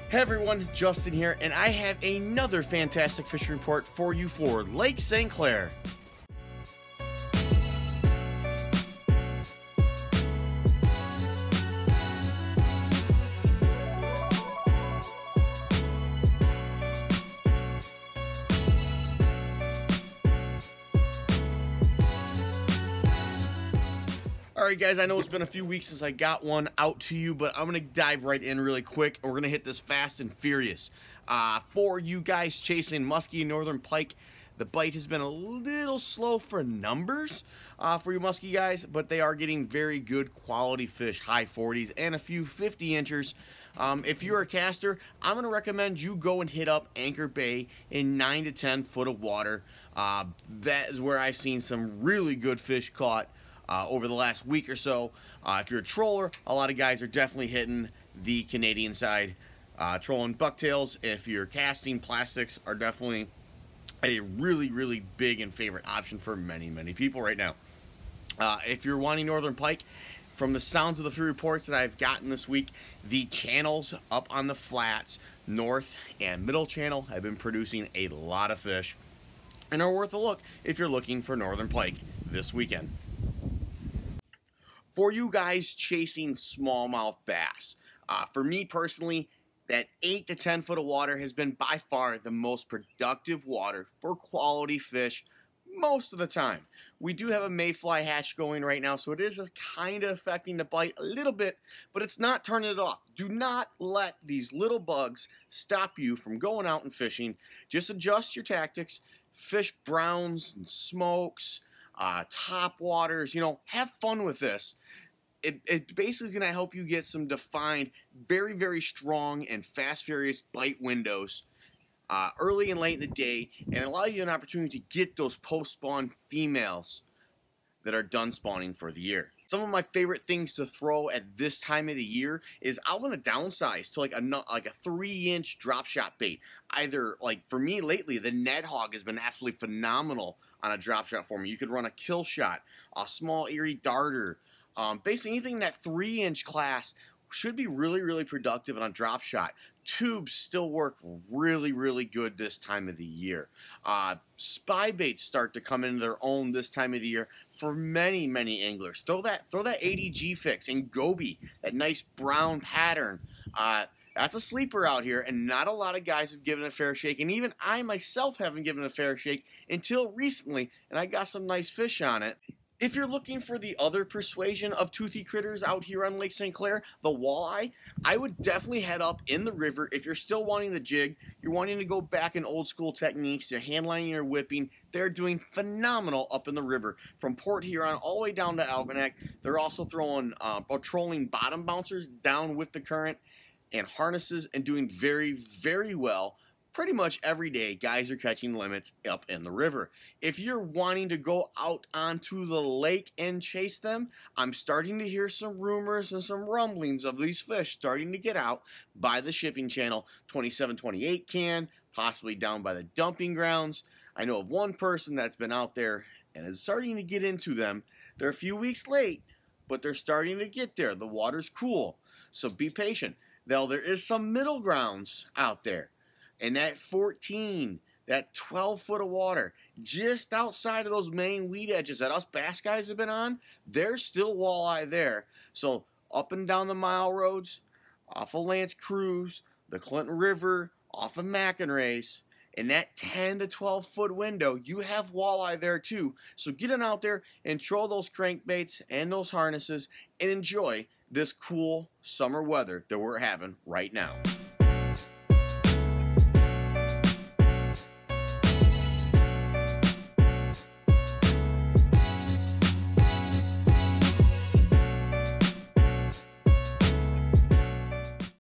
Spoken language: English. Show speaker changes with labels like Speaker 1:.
Speaker 1: Hey everyone, Justin here, and I have another fantastic fishing report for you for Lake St. Clair. Alright guys, I know it's been a few weeks since I got one out to you, but I'm going to dive right in really quick, and we're going to hit this fast and furious. For you guys chasing muskie and northern pike, the bite has been a little slow for numbers for you muskie guys, but they are getting very good quality fish, high 40s and a few 50 inchers. If you're a caster, I'm going to recommend you go and hit up Anchor Bay in 9 to 10 foot of water. That is where I've seen some really good fish caught over the last week or so. If you're a troller, a lot of guys are definitely hitting the Canadian side, trolling bucktails. If you're casting, plastics are definitely a really big and favorite option for many people right now. If you're wanting northern pike, from the sounds of the few reports that I've gotten this week, the channels up on the flats, north and middle channel, have been producing a lot of fish and are worth a look if you're looking for northern pike this weekend. For you guys chasing smallmouth bass, for me personally, that 8 to 10 foot of water has been by far the most productive water for quality fish most of the time. We do have a mayfly hatch going right now, so it is kind of affecting the bite a little bit, but it's not turning it off. Do not let these little bugs stop you from going out and fishing. Just adjust your tactics, fish browns and smokes, top waters, you know, have fun with this. It basically is going to help you get some defined, very strong and fast, furious bite windows early and late in the day, and allow you an opportunity to get those post-spawn females that are done spawning for the year. Some of my favorite things to throw at this time of the year is I want to downsize to like a 3-inch drop shot bait. Either, like for me lately, the Ned Hog has been absolutely phenomenal on a drop shot for me. You could run a kill shot, a small Erie darter. Basically anything in that 3-inch class should be really productive on a drop shot. Tubes still work really good this time of the year. Spy baits start to come into their own this time of the year for many anglers. Throw that ADG fix in goby, that nice brown pattern. That's a sleeper out here, and not a lot of guys have given it a fair shake, and even I myself haven't given it a fair shake until recently, and I got some nice fish on it. If you're looking for the other persuasion of toothy critters out here on Lake St. Clair, the walleye, I would definitely head up in the river. If you're still wanting the jig, you're wanting to go back in old school techniques, you're handlining or whipping, they're doing phenomenal up in the river. From Port Huron all the way down to Algonac, they're also throwing trolling bottom bouncers down with the current and harnesses and doing very well. Pretty much every day, guys are catching limits up in the river. If you're wanting to go out onto the lake and chase them, I'm starting to hear some rumors and some rumblings of these fish starting to get out by the shipping channel. 27-28 can, possibly down by the dumping grounds. I know of one person that's been out there and is starting to get into them. They're a few weeks late, but they're starting to get there. The water's cool, so be patient. Now, there is some middle grounds out there. And that 14, that 12 foot of water, just outside of those main weed edges that us bass guys have been on, there's still walleye there. So up and down the mile roads, off of Lance Cruz, the Clinton River, off of McInrae's, in that 10 to 12 foot window, you have walleye there too. So get on out there and throw those crankbaits and those harnesses and enjoy this cool summer weather that we're having right now.